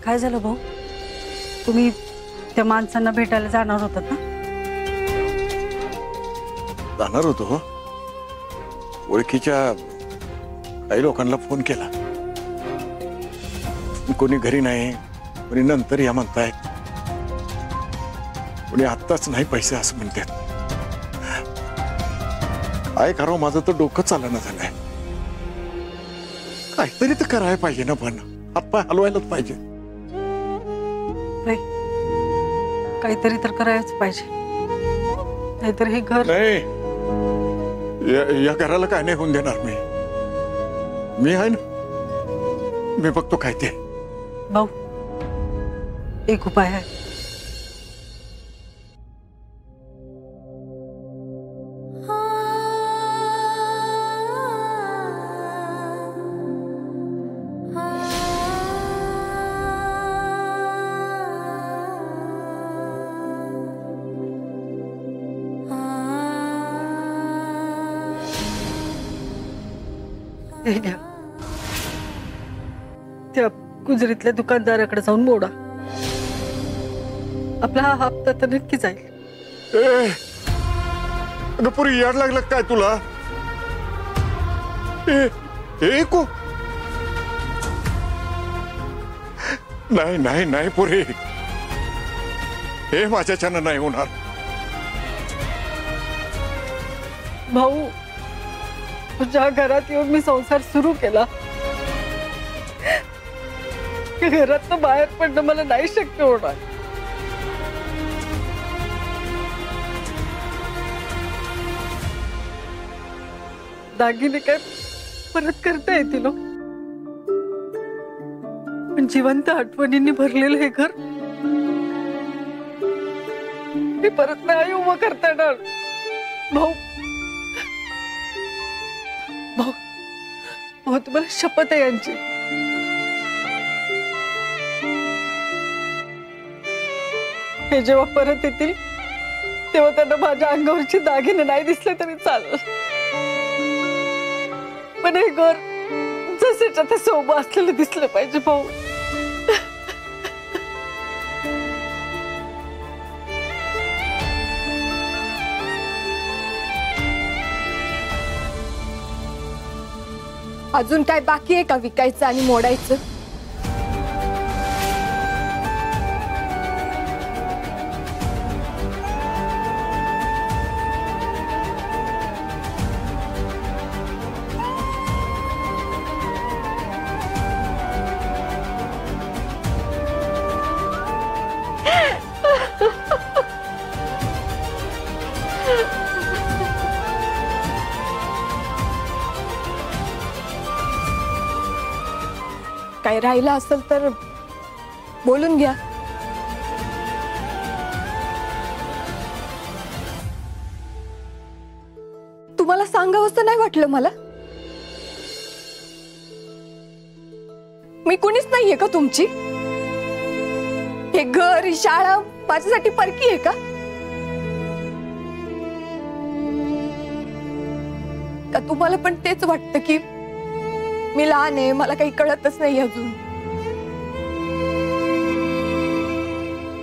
काय झालं भाऊ? तुम्ही त्या माणसांना भेटायला जाणार होतात ना? जाणार होतो. ओळखीच्या काही लोकांना फोन केला. कोणी घरी नाही, कोणी नंतर या म्हणतायत, कोणी आत्ताच नाही पैसे असं म्हणतात. काय करावं माझं तर डोकं चालना झालंय. काहीतरी तर करायला पाहिजे ना, पण हातपाय हलवायलाच पाहिजे. काहीतरी तर करायच पाहिजे, नाहीतर हे घर नाही. या घराला काय नाही होऊन देणार मी आहे ना. मी बघतो काय ते. भाऊ, एक उपाय आहे. त्या गुजरीतल्या दुकानदाराकडे जाऊन मोडा. आपला हा हप्ता तर नक्की जाईल. अगं पुरी याड लागलं काय तुला? को नाही नाही नाही पुरी, हे माझ्याच्यानं नाही होणार. भाऊ, तुझ्या घरात येऊन मी संसार सुरू केला. घरात बाहेर पडणं मला नाही शक्य होणार. दागिने काय परत करता येतील, पण जिवंत आठवणींनी भरलेलं हे घर मी परत नाही उभं करता येणार. भाऊ, भाऊ, भाऊ, तुम्हाला शपथ आहे यांची. हे जेव्हा परत येतील तेव्हा त्यांना माझ्या अंगावरचे दागिने नाही दिसले तरी चालेल, पण हे घर जसेच्या तसे उभं असलेलं दिसलं पाहिजे. भाऊ, अजून काय बाकी आहे का विकायचं आणि मोडायचं? काय राहिला असेल तर बोलून घ्या. तुम्हाला सांगावंसं नाही वाटलं मला? मी कुणीच नाहीये का तुमची? हे घर, ही शाळा माझ्यासाठी परकी आहे का? का तुम्हाला पण तेच वाटतं की मी लहान आहे, मला काही कळतच नाही अजून?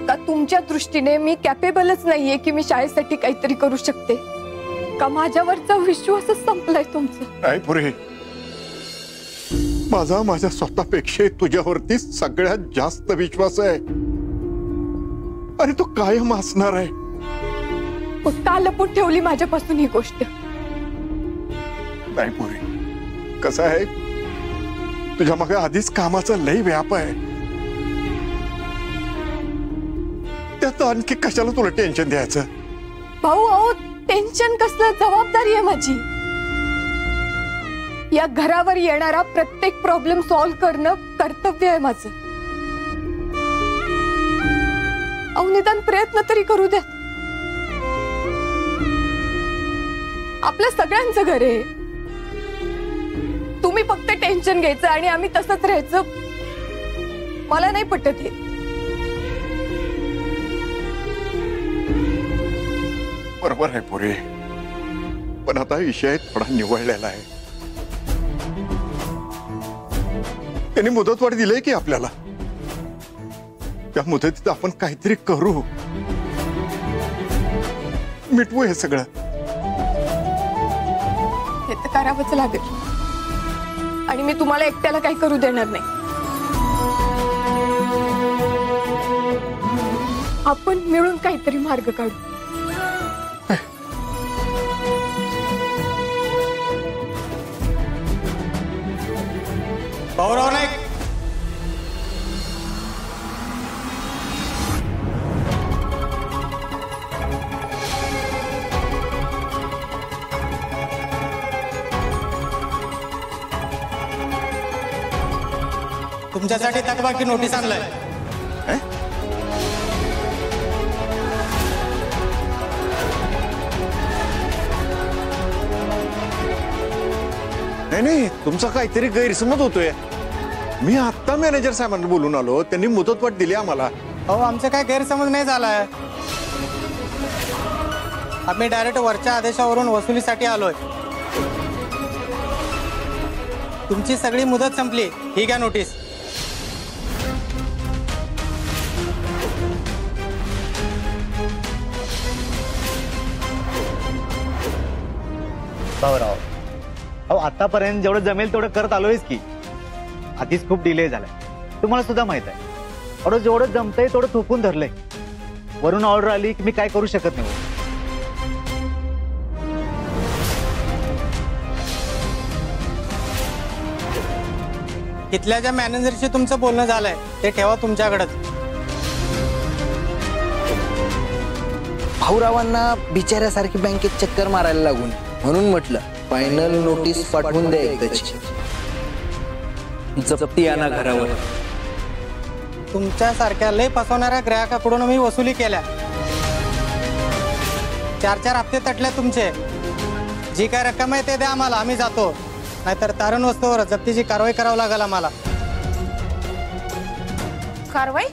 का तुमच्या दृष्टीने मी कॅपेबलच नाहीये की मी शाळेसाठी काहीतरी करू शकते? का माझ्यावरचा विश्वासच संपलाय तुमचा? नाही पुरे, माझ्या स्वतःपेक्षा तुझ्यावरती सगळ्यात जास्त विश्वास आहे आणि तो कायम असणार आहे. मग का लपून ठेवली माझ्यापासून ही गोष्ट? नाही पुरे, कसं आहे, तुझ्या मागे आधीच कामाचा लय व्याप आहे. त्यात आणखी कशाला तुला टेन्शन द्यायचं? भाऊ, अहो टेन्शन कसलं? जबाबदारी आहे माझी. या घरावर येणारा प्रत्येक प्रॉब्लेम सॉल्व्ह करणं कर्तव्य आहे माझं. अहो निदान प्रयत्न तरी करू द्या. आपल्या सगळ्यांचं घर आहे. तुम्ही फक्त टेन्शन घ्यायचं आणि आम्ही तसंच राहायचं, मला नाही पटत हे. बरोबर आहे पुरे, पण आता विषय थोडा निवळलेला आहे. त्यांनी मुदतवाढ दिलीय की आपल्याला, त्या मुदतीत आपण काहीतरी करू, मिटवू हे सगळं. हे तर करावंच लागेल आणि मी तुम्हाला एकट्याला काही करू देणार नाही. आपण मिळून काहीतरी मार्ग काढू. भाऊराव नाईक, तुमच्यासाठी थकबाकी नोटीस आणलाय. नाही, तुमचा काहीतरी गैरसमज होतोय. मी आता मॅनेजर साहेबांना बोलून आलो, त्यांनी मुदतवाढ दिली आम्हाला. अहो, आमचा काय गैरसमज नाही झालाय. आम्ही डायरेक्ट वरच्या आदेशावरून वसुलीसाठी आलोय. तुमची सगळी मुदत संपली, ही घ्या नोटीस. भाऊराव, अहो आतापर्यंत जेवढं जमेल तेवढं करत आलोयच की. आधीच खूप डिले झालाय, तुम्हाला सुद्धा माहित आहे. अहो जेवढं जमतंय तेवढं थोपून धरलंय. वरून ऑर्डर आली की मी काय करू शकत नाही. इथल्या ज्या मॅनेजरशी तुमचं बोलणं झालंय ते ठेवा तुमच्याकडेच. भाऊरावांना बिचाऱ्यासारखी बँकेत चक्कर मारायला लागून म्हणून म्हटलं फायनल नोटीस पाठवून द्या एकदाची. जप्ती आणा घरावर. तुमच्यासारख्या लय फसवणाऱ्या ग्राहकाकडून मी वसुली केल्या. 4-4 हप्ते तटले तुमचे. जी काय रक्कम आहे ते द्या आम्हाला, आम्ही जातो. नाहीतर तारण वस्तूवर जप्तीची कारवाई करावी लागेल आम्हाला. कारवाई?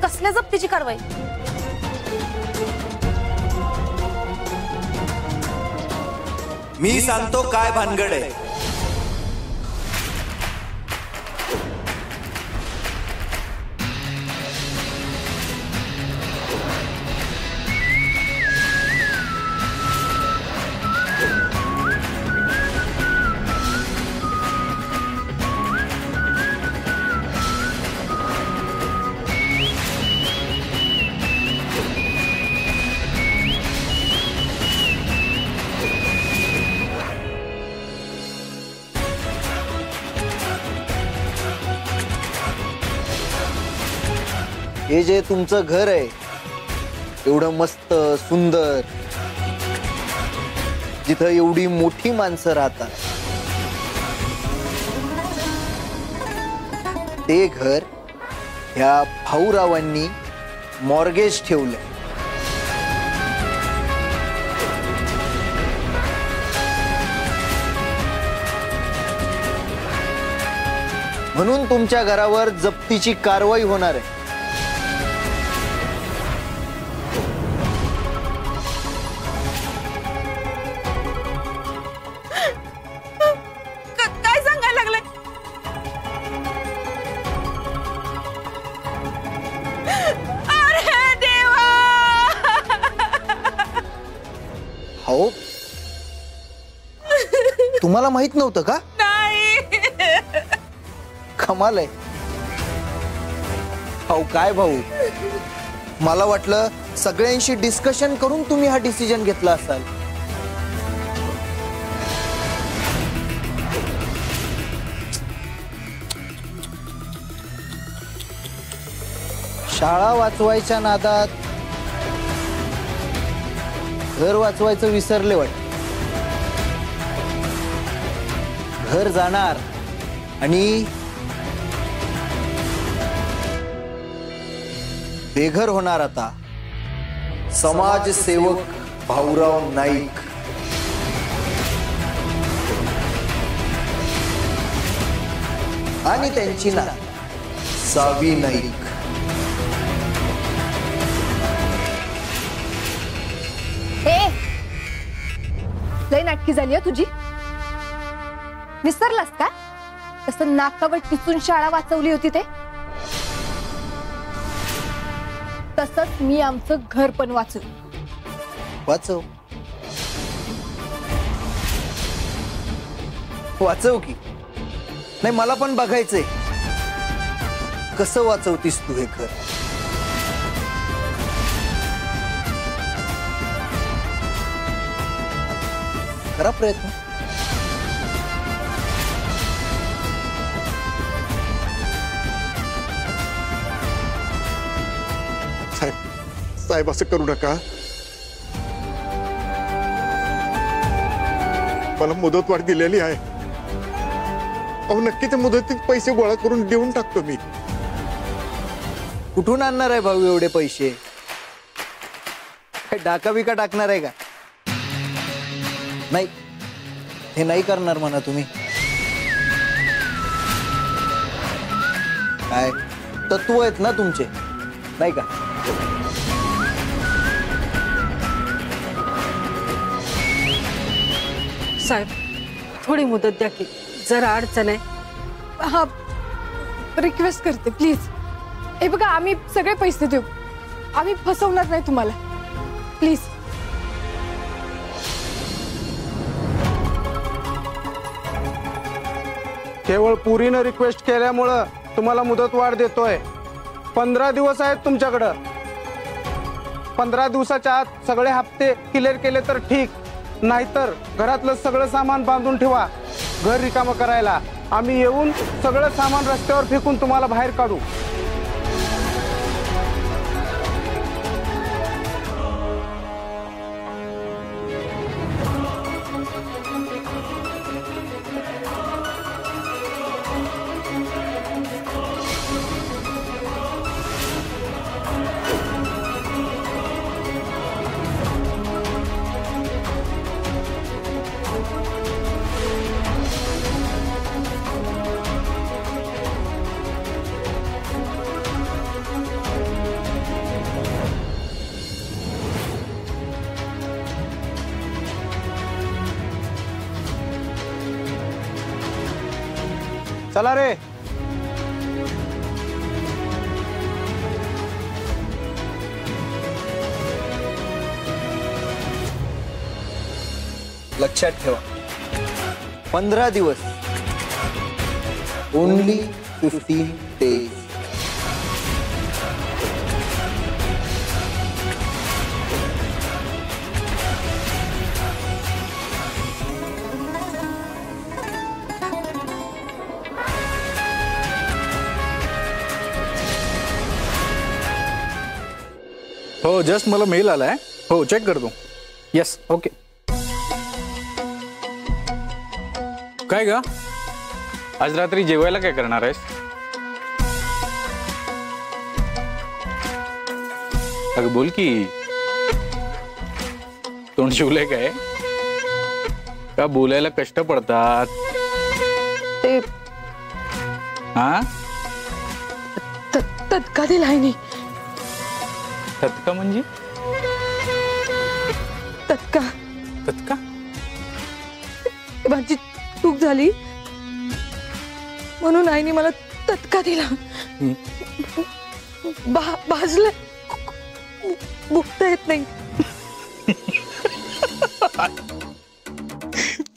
कसल्या जप्तीची कारवाई? मी सांगतो काय भानगड आहे. हे जे तुमचं घर आहे एवढं मस्त सुंदर, जिथं एवढी मोठी माणसं राहतात, ते घर ह्या भाऊरावांनी मॉर्गेज ठेवलंय. म्हणून तुमच्या घरावर जप्तीची कारवाई होणार आहे. काय सांगायला लागलाय? अरे देवा! हो, तुम्हाला माहित नव्हतं का? नाही. कमाल आहे. भाऊ काय भाऊ, मला वाटलं सगळ्यांशी डिस्कशन करून तुम्ही हा डिसिजन घेतला असाल. शाळा वाचवायच्या नादात घर वाचवायचं विसरले वाटत. घर जाणार आणि बेघर होणार आता समाजसेवक भाऊराव नाईक. आणि त्यांची नात सावी नाईक. लय नाटकी झाली तुझी. विसरलास का कसं नाकावर टिचून शाळा वाचवली होती ते? तसंच मी आमचं घर पण वाचू. वाचव वाचव की. नाही मला पण बघायचंय कसं वाचवतीस तू हे घर. करा प्रयत्न. साहेब साहेब असं करू नका. मला मुदतवाढ दिलेली आहे. अहो नक्की त्या मुदतीत पैसे गोळा करून देऊन टाकतो मी. कुठून आणणार आहे भाऊ एवढे पैसे? काय डाका बिका टाकणार आहे का? नाही हे नाही करणार म्हणा तुम्ही. काय तत्व आहेत ना तुमचे, नाही का? साहेब थोडी मुदत द्या की, जरा अडचण आहे. हा रिक्वेस्ट करते प्लीज. हे बघा आम्ही सगळे पैसे देऊ, आम्ही फसवणार नाही तुम्हाला, प्लीज. केवळ पुरीनं रिक्वेस्ट केल्यामुळं तुम्हाला मुदतवाढ देतोय. 15 दिवस आहेत तुमच्याकडं. 15 दिवसाच्या आत सगळे हप्ते क्लिअर केले तर ठीक, नाहीतर घरातलं सगळं सामान बांधून ठेवा घर रिकामं करायला. आम्ही येऊन सगळं सामान रस्त्यावर फेकून तुम्हाला बाहेर काढू. चला रे. लक्षात ठेवा 15 दिवस, ओनली 15 days. हो जस्ट मला मेल आलाय. हो चेक करतो. Yes okay. काय ग आज रात्री जेवायला काय करणार आहेस? अगं बोल की. तोंड शिवलंय काय? का बोलायला कष्ट पडतात? ते हा तत्का दिलाय नाही. तत्का म्हणजे? तत्का तत्का माझी चूक झाली म्हणून आईने मला तत्का दिला. भाजलं बुकता येत नाही.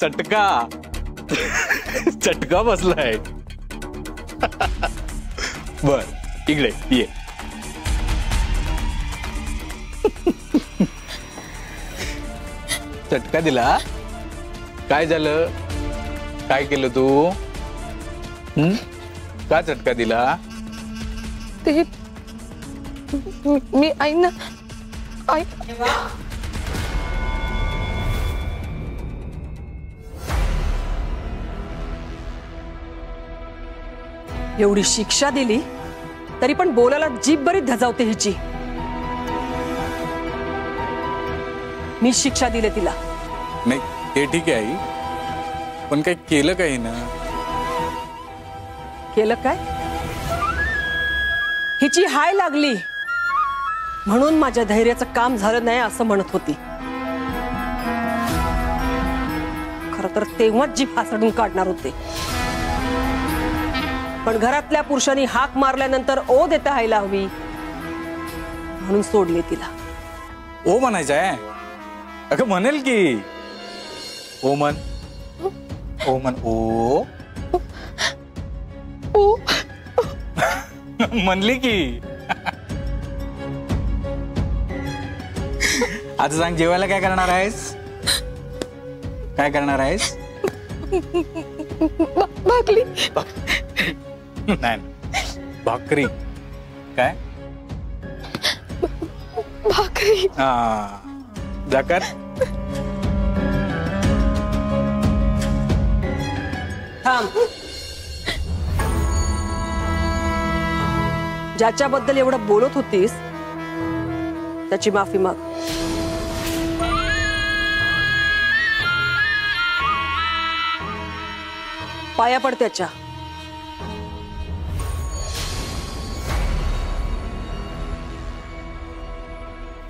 चटका चटका बसलाय. बर इकडे ये. चटका दिला. काय झालं? काय केलं तू? का चटका दिला? ते मी आईना आई एवढी शिक्षा दिली तरी पण बोलायला जीभ बरी धजावते हिची. मी शिक्षा दिले तिला. नाही ते ठीक आहे आई, पण काही केलं काही ना. केलं काय? हिची हाय लागली म्हणून माझ्या धैर्याचं काम झालं नाही असं म्हणत होती. खरं तर तेव्हाच जीभ हासडून काढणार होते, पण घरातल्या पुरुषांनी हाक मारल्यानंतर ओ देता हायला हवी म्हणून सोडले तिला. ओ म्हणायचं आहे. अगं म्हणेल की ओ म्हण. ओ म्हण. ओ म्हणली की. आता सांग, जेवायला काय करणार आहेस? काय करणार आहेस? भाकरी. नाही, भाकरी. काय? भाकरी. हा, जाकर. थांब. ज्याच्याबद्दल एवढं बोलत होतीस त्याची माफी माग. पाया पड त्याच्या.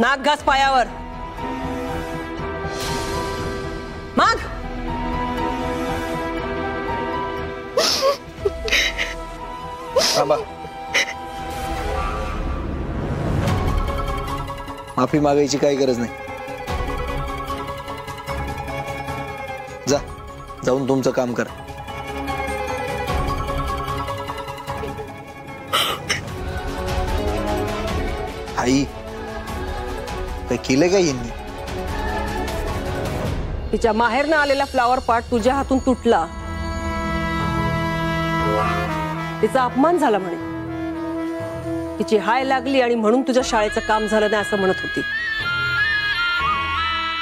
नाक घास पायावर. माग. थांबा. माफी मागायची काही गरज नाही. जा, जाऊन तुमचं काम करा. आई, काय केलं का यांनी? तिच्या माहेरनं आलेला फ्लावर पॉट तुझ्या हातून तुटला. तिचा अपमान झाला म्हणे. तिची हाय लागली आणि म्हणून तुझ्या शाळेचं काम झालं नाही असं म्हणत होती.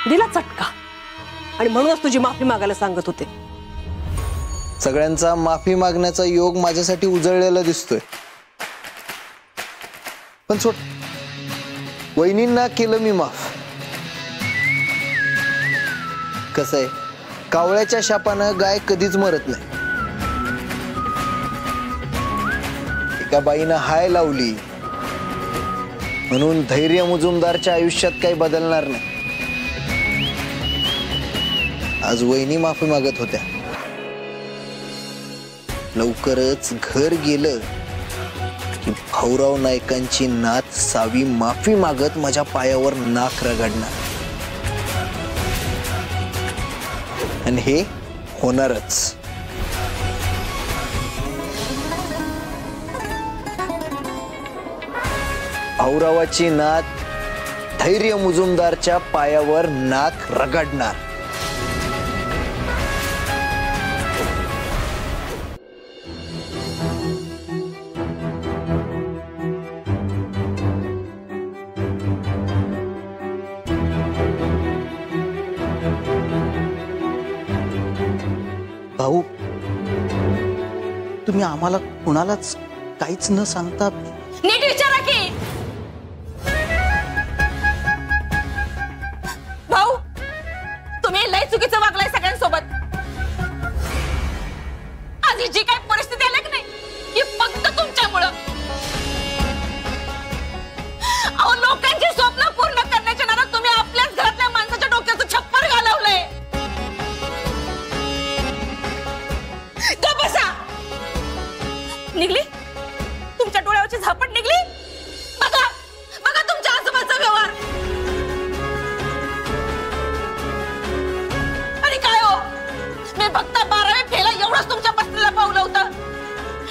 दिला चटका आणि म्हणूनच तुझी माफी मागायला सांगत होते. सगळ्यांचा माफी मागण्याचा योग माझ्यासाठी उजळलेला दिसतोय. पण सोड, वहिनींना केलं मी माफ. कसं आहे, कावळ्याच्या शापानं गाय कधीच मरत नाही. एका बाईनं हाय लावली म्हणून धैर्य मुजुमदारच्या आयुष्यात काही बदलणार नाही. आज वहिनी माफी मागत होत्या. लवकरच घर गेलं की भाऊराव नायकांची नात सावी माफी मागत माझ्या पायावर नाक रगडणार. आणि हे होणारच. भाऊरावाची नात धैर्य मुजुमदारच्या पायावर नाक रगडणार. भाऊ, तुम्ही आम्हाला कुणालाच काहीच न सांगता नीट विचारा की. भाऊ, तुम्ही लय चुकीचं वागलाय सगळ्यांसोबत. आज ही जी काही परिस्थिती आली की नाही, ही फक्त तुमच्यामुळं. अहो, लोकांची स्वप्न पूर्ण करण्याच्या नादात तुम्ही आपल्याच घरातल्या माणसाच्या डोक्याचं छप्पर घालवलंय. बसा. निघली तुमच्या डोळ्यावरची झापट निघली. बघा बघा तुमच्या आजोबाचा व्यवहार. आणि काय हो, मी फक्त 12वी फेला एवढंच तुमच्या बसलेला पावलं होतं.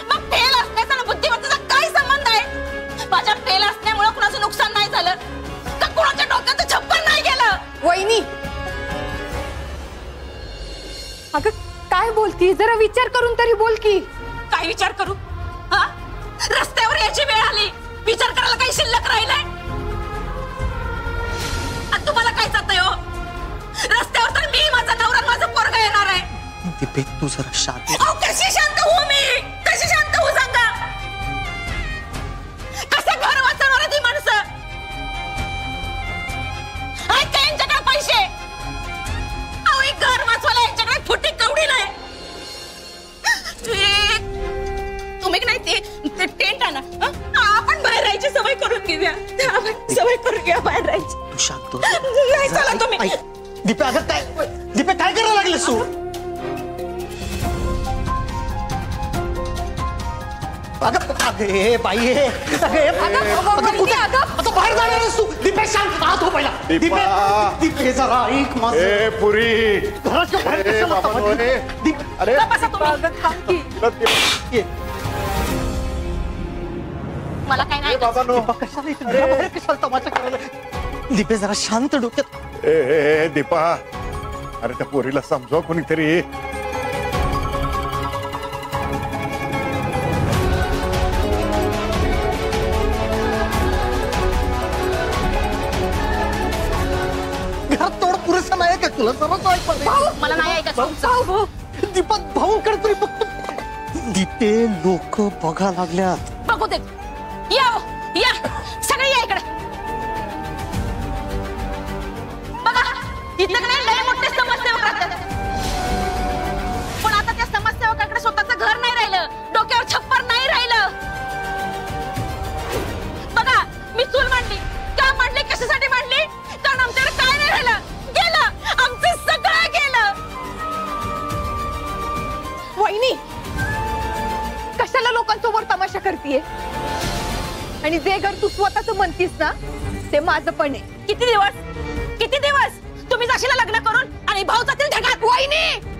मग फेल असण्याचा आणि बुद्धिमत्तेचा काय संबंध आहे? माझ्या फेल असण्यामुळे कुणाचं नुकसान नाही झालं का कुणाच्या डोक्याचं छप्पर नाही गेलं? वहिनी, अगं काय बोलती? जरा विचार करून तरी बोल की. काय विचार करू? हा, रस्त्यावर याची वेळ आली, विचार करायला काही शिल्लक राहिलाय? आणि तुम्हाला काय चालतंय हो? रस्त्यावर तर मी, माझा नवरा, माझा पोरगा येणार आहे. दीपे, तू जरा शांत. अहो, कशी शांत होऊ मी? कशी शांत होऊ सांगा? कसं घर वाचवणार आहे ती माणसं? आहेत का यांच्याकडे पैसे? अहो, एक घर वाचवायला यांच्याकडे फुटी कवडी नाही. तुम्ही नाही ते टेंट आणा. आपण बाहेर राहायची सवय करून घेऊया. सवय करून घ्या बाहेर राहायची. तू शांत. नाही चला तुम्ही. दीपे, अगं काय, दीपे काय करायला लागलेस तू? अगं हे बाई हे आता बाहेर जाणार आहेस तू. दीपेश शांत आत हो पहिला. दीपेश जरा ऐक माझं. ए पुरी घराच्या बाहेर ए, कशाला बाबा, थांबली? ए. दीप- अरे बसा तुम्ही. ये. मला काय नाही बाबा नो दीपा, कशाला इथे घराबाहेर कशाला तमाशा करायला? दीपेश जरा शांत डोक्यात. ए दीपा अरे त्या पोरीला समजाव कोणीतरी. घरात तेवढं पुरेसं नाही का तुला? जरा ऐक मला. मला नाही ऐकायचं. दीपक भाऊंकडे तरी बघतो. दीपे लोक बघा लागल्यात. बघू दे. या हो, या सगळे या इकडे. बघा इथं का नाही लय मोठे समाजसेवक राहतात. पण आता त्या समाजसेवकाकडे स्वतःचं घर नाही राहिलं, डोक्यावर छप्पर नाही राहिलं. बघा मी चूल मांडली. का मांडली? कशासाठी मांडली? कारण आमच्याकडे काय नाही राहिलं. गेलं आमचं सगळं गेलं. वहिनी कशाला लोकांसमोर तमाशा करतीये? आणि जे घर तू स्वतःच म्हणतीस ना ते माझं पण आहे. किती दिवस तुम्ही जाशील लग्न करून आणि भाऊ जातील ढगात. वहिनी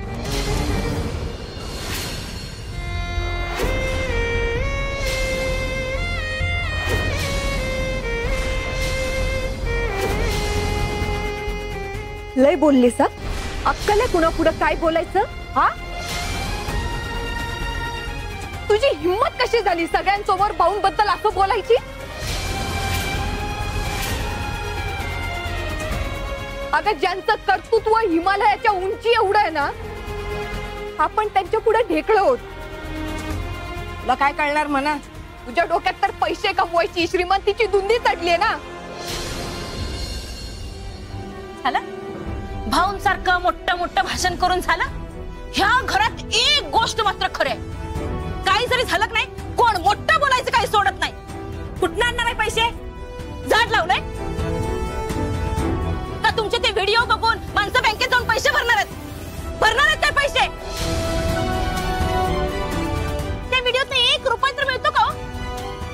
लय बोललीस हा? अक्कल आहे कुणा पुढं काय बोलायचं? हा तुझी हिम्मत कशी झाली सगळ्यांसमोर भाऊंबद्दल असं बोलायची? अगं ज्यांचं कर्तृत्व हिमालयाच्या उंची एवढं आहे ना, आपण त्यांच्या पुढे ढेकळं होत. तुला काय कळणार म्हणा? तुझ्या डोक्यात तर पैसे कमवायची श्रीमंतीची धुंदी चढलीये ना. झालं भाऊंसारखं मोठं मोठं भाषण करून झालं. ह्या घरात एक गोष्ट मात्र खरी आहे. काही जरी झालं नाही, कोण मोठं बोलायचं काही सोडत नाही. कुठनं आणणार आहे पैसे? झाड लावलंय का? तुमचे ते व्हिडिओ बघून माणसं बँकेत जाऊन पैसे भरणार आहेत ते पैसे? त्या व्हिडिओत 1 रुपया तर मिळतो का?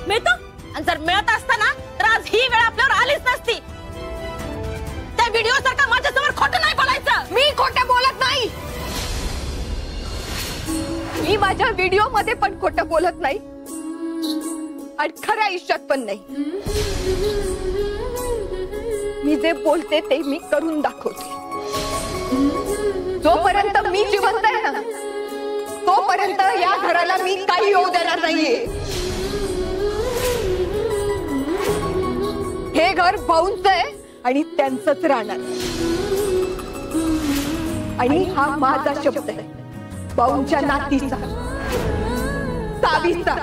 मिळतो. आणि जर मिळत असता ना तर आज ही वेळ आपल्यावर आलीच नसती. त्या व्हिडिओ सारखा माझ्यासमोर खोटं नाही बोलायचं. मी खोटं बोलत नाही. मी माझ्या व्हिडिओ मध्ये पण खोटं बोलत नाही आणि खऱ्या आयुष्यात पण नाही. मी जे बोलते ते मी करून दाखवते. जोपर्यंत मी जिवंत आहे ना तोपर्यंत या घराला मी काही येऊ देणार नाहीये. हे घर भाऊंचं आहे आणि त्यांचंच राहणार. आणि हा माझा शब्द आहे, भाऊंच्या नातीचा, सावीचा.